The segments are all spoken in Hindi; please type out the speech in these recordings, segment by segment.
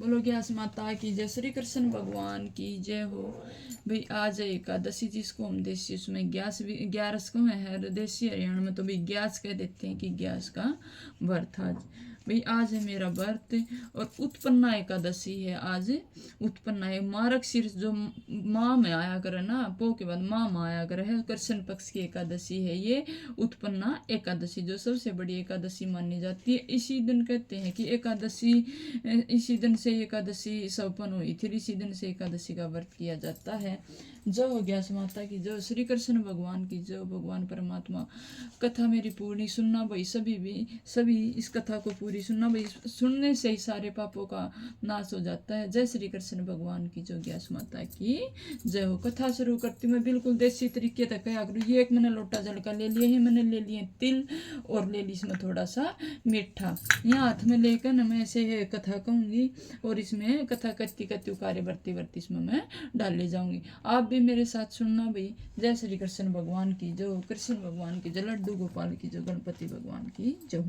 बोलो ग्यास माता की जय, श्री कृष्ण भगवान की जय हो। भाई आज है एकादशी जिसको हम देसी उसमें ग्यास भी ग्यारस को है, देसी हरियाणा में तो भाई ग्यास कह देते हैं कि ग्यास का व्रत आज। भाई आज है मेरा व्रत और उत्पन्ना एकादशी है आज। उत्पन्ना है मारक शीर्ष जो माँ में आया करे ना, पो के बाद माँ में आया करे है, कृष्ण पक्ष की एकादशी है ये उत्पन्ना एकादशी, जो सबसे बड़ी एकादशी मानी जाती है। इसी दिन कहते हैं कि एकादशी, इसी दिन से एकादशी संपन्न हुई थी, इसी दिन से एकादशी का व्रत किया जाता है। जय हो ग्यास माता की जय, श्री कृष्ण भगवान की जय, भगवान परमात्मा। कथा मेरी पूरी सुनना भाई, सभी इस कथा को पूरी सुनना भाई, सुनने से ही सारे पापों का नाश हो जाता है। जय श्री कृष्ण भगवान की जय, ग्यास माता की जय हो। कथा शुरू करती मैं बिल्कुल देसी तरीके तक कहा करूँ। ये एक मैंने लोटा जल का ले लिया है, मैंने ले लिए तिल और ले ली इसमें थोड़ा सा मीठा, यहाँ हाथ में लेकर ना मैं ऐसे कथा कहूँगी और इसमें कथा करती करती उकारे बरती बरती इसमें मैं डाल ले जाऊंगी। आप भी मेरे साथ सुनना भाई। जय श्री कृष्ण भगवान की जय, कृष्ण भगवान की जय, लड्डू गोपाल की जय, गणपति भगवान की जय।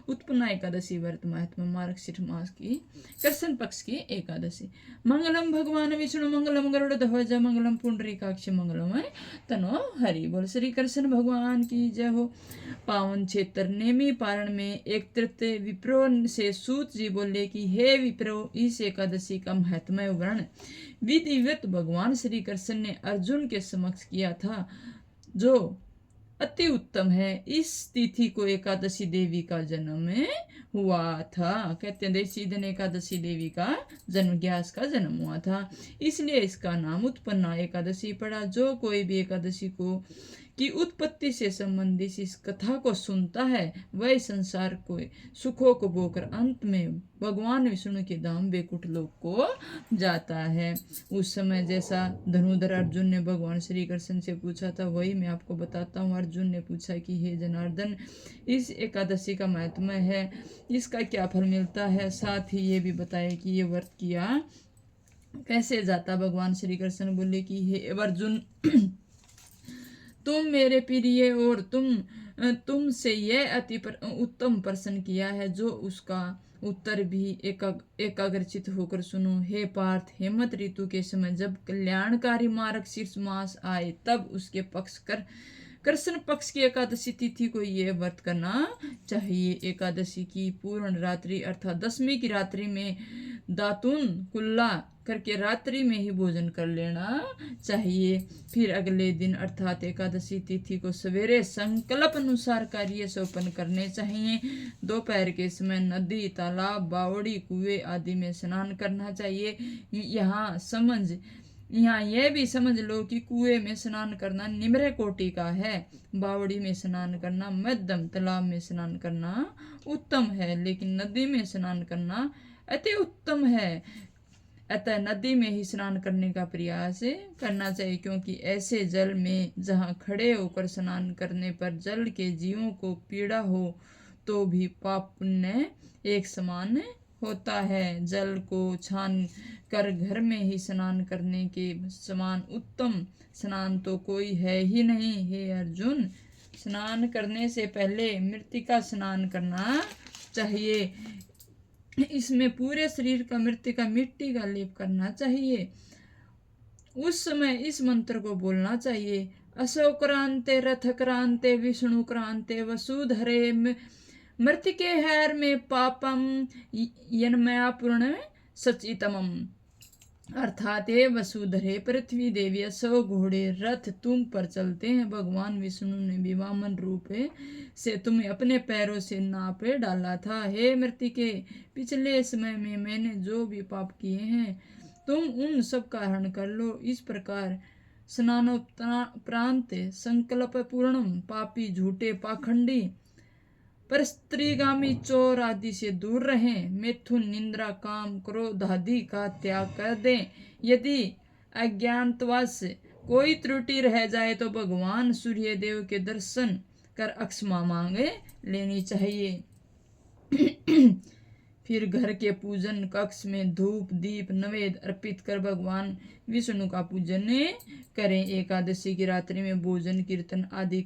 उत्पन्ना एकादशी व्रत महत्व मार्गशीर्ष मास की कृष्ण पक्ष की एकादशी। मंगलम भगवान विष्णु मंगलम गरुड़ध्वज मंगलम पुंडरीकाक्ष मंगलम तनो हरि बोल। श्री कृष्ण भगवान की जय हो। पावन क्षेत्र नेमी पारण में एक तृतीय विप्रो से सूत जी बोले कि हे विप्रो, इस एकादशी का महत्मय वर्णन विधिवत भगवान श्री कृष्ण ने अर्जुन के समक्ष किया था, जो अति उत्तम है। इस तिथि को एकादशी देवी का जन्म हुआ था। कहते हैं इसी दिन एकादशी देवी का जन्म, ग्यास का जन्म हुआ था, इसलिए इसका नाम उत्पन्ना एकादशी पड़ा। जो कोई भी एकादशी को की उत्पत्ति से संबंधित इस कथा को सुनता है, वह संसार को सुखों को बोकर अंत में भगवान विष्णु के धाम वैकुंठ लोक को जाता है। उस समय जैसा धनुधर अर्जुन ने भगवान श्री कृष्ण से पूछा था, वही मैं आपको बताता हूँ। अर्जुन ने पूछा कि हे जनार्दन, इस एकादशी का महत्व है, इसका क्या फल मिलता है, साथ ही ये भी बताए कि ये व्रत किया कैसे जाता। भगवान श्री कृष्ण बोले कि हे अर्जुन, तुम मेरे प्रिय और तुमसे यह अति उत्तम प्रश्न किया है, जो उसका उत्तर भी एकाग्रचित होकर सुनो। हे पार्थ, हेमंत ऋतु के समय जब कल्याणकारी मार्गशीर्ष मास आए, तब उसके पक्ष कर कृष्ण पक्ष की एकादशी तिथि को यह व्रत करना चाहिए। एकादशी की पूर्ण रात्रि अर्थात दसवीं की रात्रि में दातुन कुल्ला करके रात्रि में ही भोजन कर लेना चाहिए। फिर अगले दिन अर्थात एकादशी तिथि को सवेरे संकल्प अनुसार कार्य संपन्न करने चाहिए। दोपहर के समय नदी, तालाब, बावड़ी, कुएं आदि में स्नान करना चाहिए। यहाँ यह भी समझ लो कि कुएं में स्नान करना निम्र कोटि का है, बावड़ी में स्नान करना मध्यम, तालाब में स्नान करना उत्तम है, लेकिन नदी में स्नान करना अति उत्तम है। अतः नदी में ही स्नान करने का प्रयास करना चाहिए, क्योंकि ऐसे जल में जहाँ खड़े होकर स्नान करने पर जल के जीवों को पीड़ा हो तो भी पाप पुण्य एक समान होता है। जल को छान कर घर में ही स्नान करने के समान उत्तम स्नान तो कोई है ही नहीं। हे अर्जुन, स्नान करने से पहले मृत्तिका स्नान करना चाहिए। इसमें पूरे शरीर का मृत्तिका मिट्टी का लेप करना चाहिए। उस समय इस मंत्र को बोलना चाहिए, अशोक क्रांते रथ क्रांते विष्णु क्रांते वसुधरे मृतिके हैर में पापम यन्मया पूर्ण सचितमम। अर्थात हे वसुधरे पृथ्वी देवी, 100 घोड़े रथ तुम पर चलते हैं। भगवान विष्णु ने विवामन रूप से तुम्हें अपने पैरों से नाप डाला था। हे मृतिके, पिछले समय में मैंने जो भी पाप किए हैं, तुम उन सब का हरण कर लो। इस प्रकार स्नानोपरांत संकल्प पूर्णम पापी, झूठे, पाखंडी, पर स्त्रीगामी, चोर आदि से दूर रहें। मिथुन, निंद्रा, काम, क्रोध आदि का त्याग कर दें। यदि अज्ञातवश कोई त्रुटि रह जाए तो भगवान सूर्य देव के दर्शन कर अक्षमा मांगे लेनी चाहिए। फिर घर के पूजन कक्ष में धूप दीप नवेद अर्पित कर भगवान विष्णु का पूजन करें। एकादशी की रात्रि में भोजन कीर्तन आदि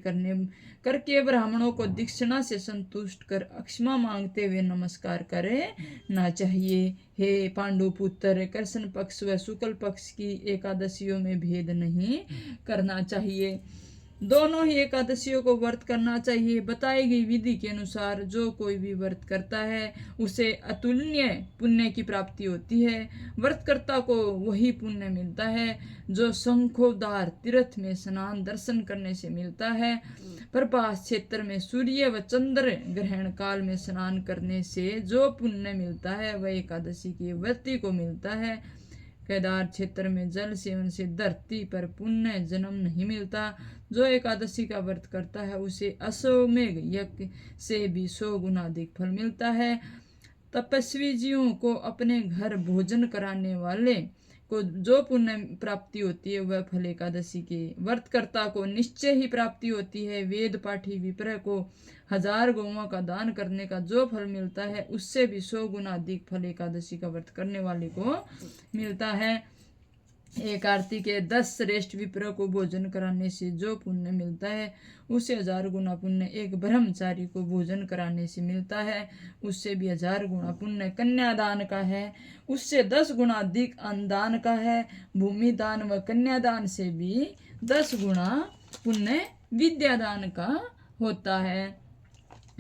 करके ब्राह्मणों को दीक्षिणा से संतुष्ट कर अक्षमा मांगते हुए नमस्कार करें ना चाहिए। हे पांडु पुत्र, कृष्ण पक्ष व शुक्ल पक्ष की एकादशियों में भेद नहीं करना चाहिए। दोनों ही एकादशियों को व्रत करना चाहिए। बताई गई विधि के अनुसार जो कोई भी व्रत करता है उसे अतुलनीय पुण्य की प्राप्ति होती है। व्रतकर्ता को वही पुण्य मिलता है जो शंखोदार तीर्थ में स्नान दर्शन करने से मिलता है। प्रभास क्षेत्र में सूर्य व चंद्र ग्रहण काल में स्नान करने से जो पुण्य मिलता है वह एकादशी की व्रती को मिलता है। केदार क्षेत्र में जल सेवन से धरती पर पुण्य जन्म नहीं मिलता। जो एकादशी का व्रत करता है उसे अश्वमेघ यज्ञ से भी 100 गुना अधिक फल मिलता है। तपस्वी जीवों को अपने घर भोजन कराने वाले को जो पुण्य प्राप्ति होती है वह फल एकादशी के व्रतकर्ता को निश्चय ही प्राप्ति होती है। वेद पाठी विप्र को 1000 गौओं का दान करने का जो फल मिलता है उससे भी 100 गुना अधिक फल एकादशी का व्रत करने वाले को मिलता है। एक आरती के 10 श्रेष्ठ विप्र को भोजन कराने से जो पुण्य मिलता है उसे 1000 गुना पुण्य एक ब्रह्मचारी को भोजन कराने से मिलता है, उससे भी 1000 गुना पुण्य कन्यादान का है, उससे 10 गुना अधिक अन्नदान का है। भूमि दान व कन्यादान से भी 10 गुना पुण्य विद्यादान का होता है।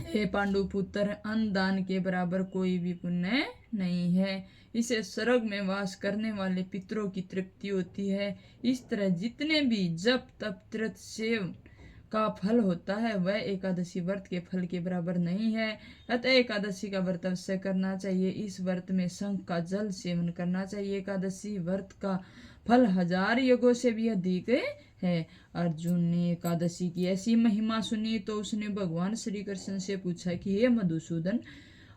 हे पांडु पुत्र, अन्नदान के बराबर कोई भी पुण्य नहीं है। इसे स्वर्ग में वास करने वाले पितरों की तृप्ति होती है। इस तरह जितने भी जप तप तीर्थ सेव का फल होता है वह एकादशी व्रत के फल के बराबर नहीं है। अतः एकादशी का व्रत अवश्य करना चाहिए। इस व्रत में शंख का जल सेवन करना चाहिए। एकादशी व्रत का फल 1000 यज्ञों से भी अधिक है। अर्जुन ने एकादशी की ऐसी महिमा सुनी तो उसने भगवान श्री कृष्ण से पूछा कि हे मधुसूदन,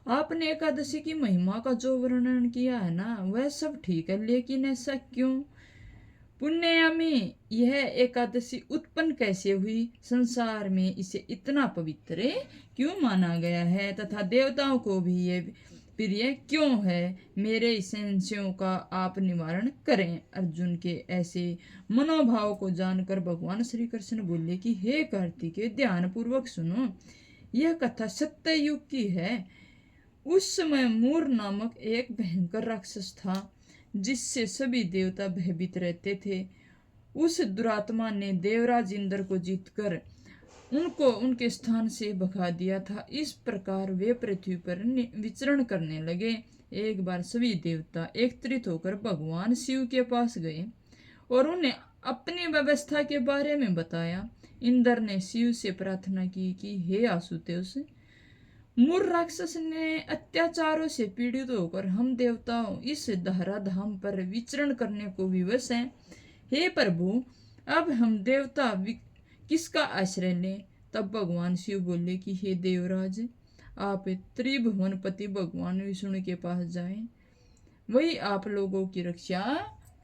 आपने एकादशी की महिमा का जो वर्णन किया है ना वह सब ठीक है, लेकिन ऐसा क्यों? पुण्य में यह एकादशी उत्पन्न कैसे हुई? संसार में इसे इतना पवित्र क्यों माना गया है तथा देवताओं को भी यह प्रिय क्यों है? मेरे संशयों का आप निवारण करें। अर्जुन के ऐसे मनोभाव को जानकर भगवान श्री कृष्ण बोले कि हे कार्तिकेय, ध्यान पूर्वक सुनो। यह कथा सत्य युग की है। उस समय मूर नामक एक भयंकर राक्षस था जिससे सभी देवता भयभीत रहते थे। उस दुरात्मा ने देवराज इंद्र को जीतकर उनको उनके स्थान से भगा दिया था। इस प्रकार वे पृथ्वी पर विचरण करने लगे। एक बार सभी देवता एकत्रित होकर भगवान शिव के पास गए और उन्हें अपनी व्यवस्था के बारे में बताया। इंद्र ने शिव से प्रार्थना की कि हे आशुतोष, मूर राक्षस ने अत्याचारों से पीड़ित होकर हम देवताओं इस धराधाम पर विचरण करने को विवश हैं। हे प्रभु, अब हम देवता किसका आश्रय लें? तब भगवान शिव बोले कि हे देवराज, आप त्रिभुवनपति भगवान विष्णु के पास जाएं, वही आप लोगों की रक्षा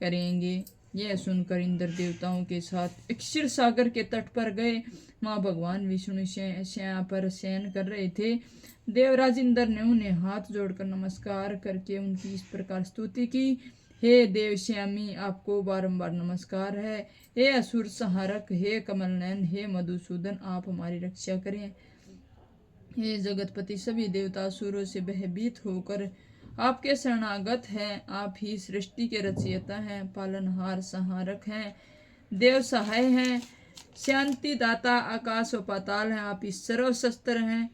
करेंगे। यह सुनकर इंद्र देवताओं के साथ क्षीर सागर के तट पर गए। वहां भगवान विष्णु शय्या पर शयन कर रहे थे। देवराज इंद्र ने उन्हें हाथ जोड़कर नमस्कार करके उनकी इस प्रकार स्तुति की। हे देवश्यामी, आपको बारंबार नमस्कार है। हे असुर संहारक, हे कमलनयन, हे मधुसूदन, आप हमारी रक्षा करें। हे जगतपति, सभी देवता असुरों से भयभीत होकर आपके शरणागत हैं। आप ही सृष्टि के रचयिता हैं, पालनहार संहारक हैं, देव सहाय हैं, शांति दाता, आकाश व पाताल हैं। आप ही सर्वशस्त्र हैं।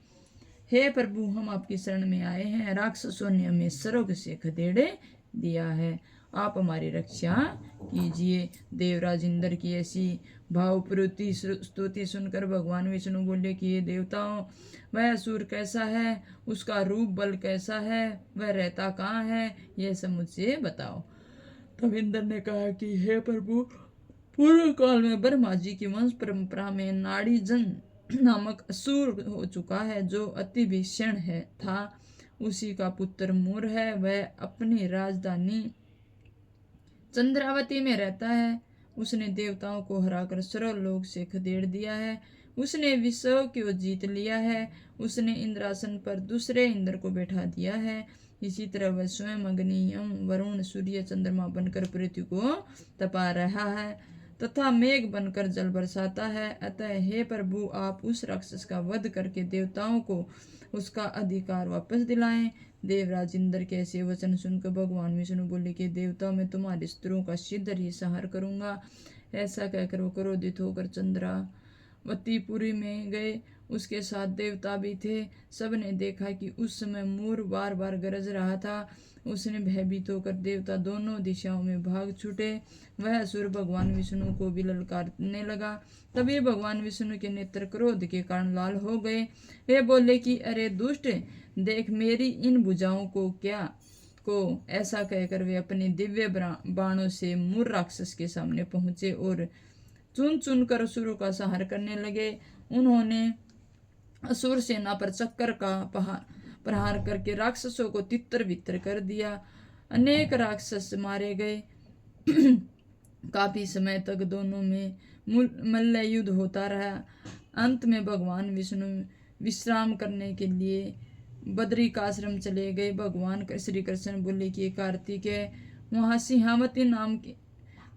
हे प्रभु, हम आपकी शरण में आए हैं। राक्षसों ने हमें स्वर्ग से खदेड़ दिया है, आप हमारी रक्षा कीजिए। देवराज इंद्र की ऐसी भावपूर्ति स्तुति सुनकर भगवान विष्णु बोले कि ये देवताओं, वह असुर कैसा है, उसका रूप बल कैसा है, वह रहता कहाँ है, यह सब मुझसे बताओ। तब इंद्र ने कहा कि हे प्रभु, पूर्व काल में ब्रह्मा जी की वंश परंपरा में नाड़ीजन नामक असुर हो चुका है जो अति भीषण था। उसी का पुत्र मूर है। वह अपनी राजधानी चंद्रावती में रहता है। उसने देवताओं को हराकर स्वर्गलोक से खदेड़ दिया है। उसने विश्व को जीत लिया है। उसने इंद्रासन पर दूसरे इंद्र को बैठा दिया है। इसी तरह वह स्वयं अग्नि, यम, वरुण, सूर्य, चंद्रमा बनकर पृथ्वी को तपा रहा है तथा मेघ बनकर जल बरसाता है। अतः हे प्रभु, आप उस राक्षस का वध करके देवताओं को उसका अधिकार वापस दिलाएं। देवराज इंद्र के ऐसे वचन सुनकर भगवान विष्णु बोले कि देवता, मैं तुम्हारे शत्रुओं का शीघ्र ही संहार करूंगा। ऐसा कहकर वो क्रोधित होकर चंद्रावतीपुरी में गए। उसके साथ देवता भी थे। सबने देखा कि उस समय मोर बार बार गरज रहा था। उसने भयभीत होकर देवता दोनों दिशाओं में भाग छूटे। वह असुर भगवान विष्णु को भी ललकारने लगा। तभी भगवान विष्णु के नेत्र क्रोध के कारण लाल हो गए। वे बोले कि अरे दुष्ट, देख मेरी इन भुजाओं को ऐसा कहकर वे अपने दिव्य बाणों से मूर राक्षस के सामने पहुंचे और चुन चुन कर असुरों का संहार करने लगे। उन्होंने असुर सेना पर चक्कर का प्रहार करके राक्षसों को तितर बितर कर दिया। अनेक राक्षस मारे गए। काफी समय तक दोनों में मल्ल युद्ध होता रहा। अंत में भगवान विष्णु विश्राम करने के लिए बद्रिकाश्रम चले गए। भगवान श्री कृष्ण बोले कि कार्तिक है, वहां सिंहावती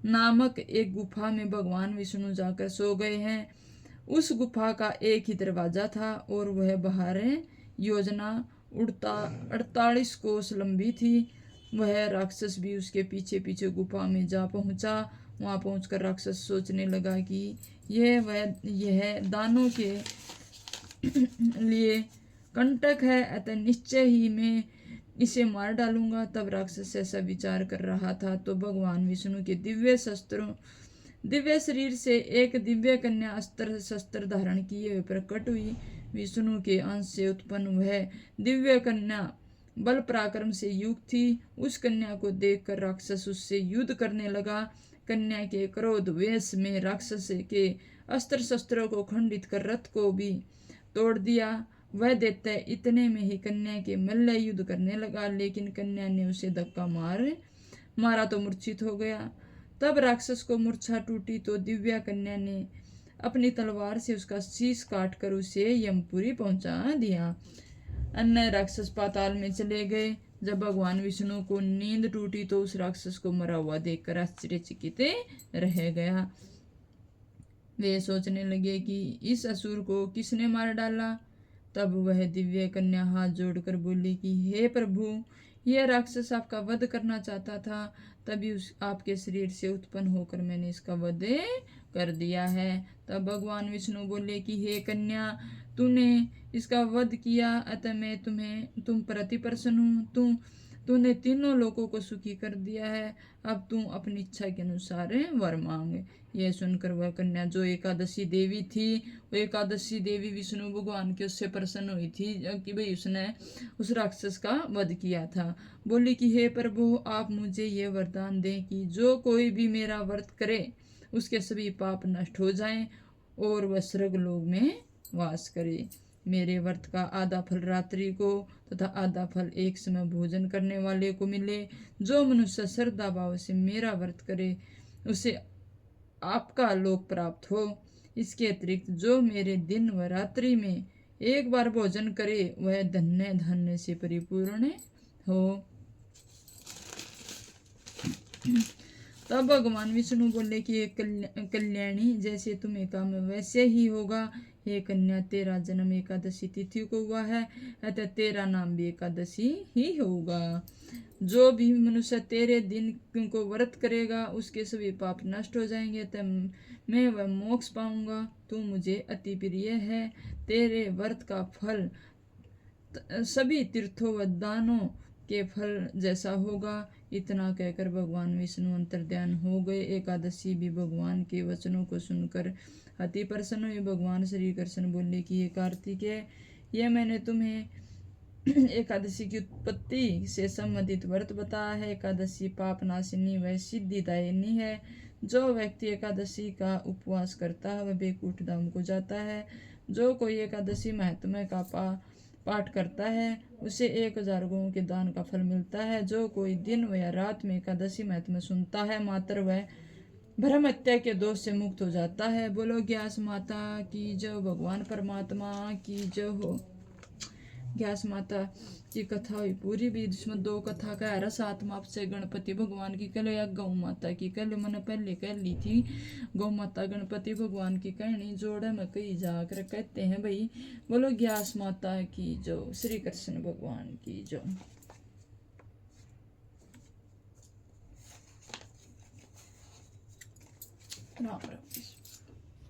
नामक एक गुफा में भगवान विष्णु जाकर सो गए हैं। उस गुफा का एक ही दरवाजा था और वह बाहर योजना 48 कोस लंबी थी। वह राक्षस भी उसके पीछे पीछे गुफा में जा पहुंचा। वहां पहुंचकर राक्षस सोचने लगा कि यह दानों के लिए कंटक है, अतः निश्चय ही मैं इसे मार डालूंगा। तब राक्षस ऐसा विचार कर रहा था तो भगवान विष्णु के दिव्य शरीर से एक दिव्य कन्या अस्त्र शस्त्र धारण किए हुए प्रकट हुई। विष्णु के अंश से उत्पन्न वह दिव्य कन्या बल पराक्रम से युक्त थी। उस कन्या को देखकर राक्षस उससे युद्ध करने लगा। कन्या के क्रोध वेश में राक्षस के अस्त्र शस्त्रों को खंडित कर रथ को भी तोड़ दिया। वह दैत्य इतने में ही कन्या के मल्ल युद्ध करने लगा, लेकिन कन्या ने उसे धक्का मारा तो मूर्छित हो गया। तब राक्षस को मूर्छा टूटी तो दिव्या कन्या ने अपनी तलवार से उसका शीश काट कर उसे यमपुरी पहुंचा दिया। अन्य राक्षस पाताल में चले गए। जब भगवान विष्णु को नींद टूटी तो उस राक्षस को मरा हुआ देखकर आश्चर्यचकित रह गया। वे सोचने लगे कि इस असुर को किसने मार डाला। तब वह दिव्य कन्या हाथ जोड़कर बोली कि हे प्रभु, यह राक्षस आपका वध करना चाहता था, तभी आपके शरीर से उत्पन्न होकर मैंने इसका वध कर दिया है। तब भगवान विष्णु बोले कि हे कन्या, तूने इसका वध किया, अतः मैं तुम प्रति प्रसन्न हूँ। तूने तीनों लोगों को सुखी कर दिया है। अब तू अपनी इच्छा के अनुसार वर मांग। यह सुनकर वह कन्या जो एकादशी देवी थी, वो एकादशी देवी विष्णु भगवान के उससे प्रसन्न हुई थी कि भाई उसने उस राक्षस का वध किया था। बोली कि हे प्रभु, आप मुझे ये वरदान दें कि जो कोई भी मेरा व्रत करे उसके सभी पाप नष्ट हो जाएं और वह स्वर्गलोक में वास करे। मेरे व्रत का आधा फल रात्रि को तथा आधा फल एक समय भोजन करने वाले को मिले। जो मनुष्य श्रद्धा भाव से मेरा व्रत करे उसे आपका लोक प्राप्त हो। इसके अतिरिक्त जो मेरे दिन व रात्रि में एक बार भोजन करे वह धन्य धन्य से परिपूर्ण हो। तब भगवान विष्णु बोले कि कल्याणी, जैसे तुम्हें काम वैसे ही होगा। हे कन्या, तेरा जन्म एकादशी तिथि को हुआ है, अतः तेरा नाम भी एकादशी ही होगा। जो भी मनुष्य तेरे दिन को व्रत करेगा उसके सभी पाप नष्ट हो जाएंगे, तब मैं वह मोक्ष पाऊंगा। तू मुझे अति प्रिय है। तेरे व्रत का फल सभी तीर्थों व दानों के फल जैसा होगा। इतना कहकर भगवान विष्णु अंतर्ध्यान हो गए। एकादशी भी भगवान के वचनों को सुनकर अति प्रसन्न हुए। भगवान श्री कृष्ण बोले कि ये कार्तिकेय, यह मैंने तुम्हें एकादशी की उत्पत्ति से संबंधित व्रत बताया है। एकादशी पाप नाशिनी व सिद्धिदायिनी है। जो व्यक्ति एकादशी का उपवास करता है वह बैकुंठ धाम को जाता है। जो कोई एकादशी महात्म्य का पाठ करता है उसे 1000 गौओं के दान का फल मिलता है। जो कोई दिन व या रात में एकादशी महात्म्य सुनता है मात्र वह भ्रम हत्या के दोष से मुक्त हो जाता है। बोलो ग्यास माता की जय, भगवान परमात्मा की जय हो। ग्यास माता की कथा हुई पूरी भी, जिसमें 2 कथा का है रस आत्मा से गणपति भगवान की कह लो या गौ माता की कह लो। मैंने पहले कह ली थी गौ माता गणपति भगवान की कहानी जोड़े में कही जाकर कहते हैं भाई बोलो ग्यास माता की जो, श्री कृष्ण भगवान की जो। राम राम।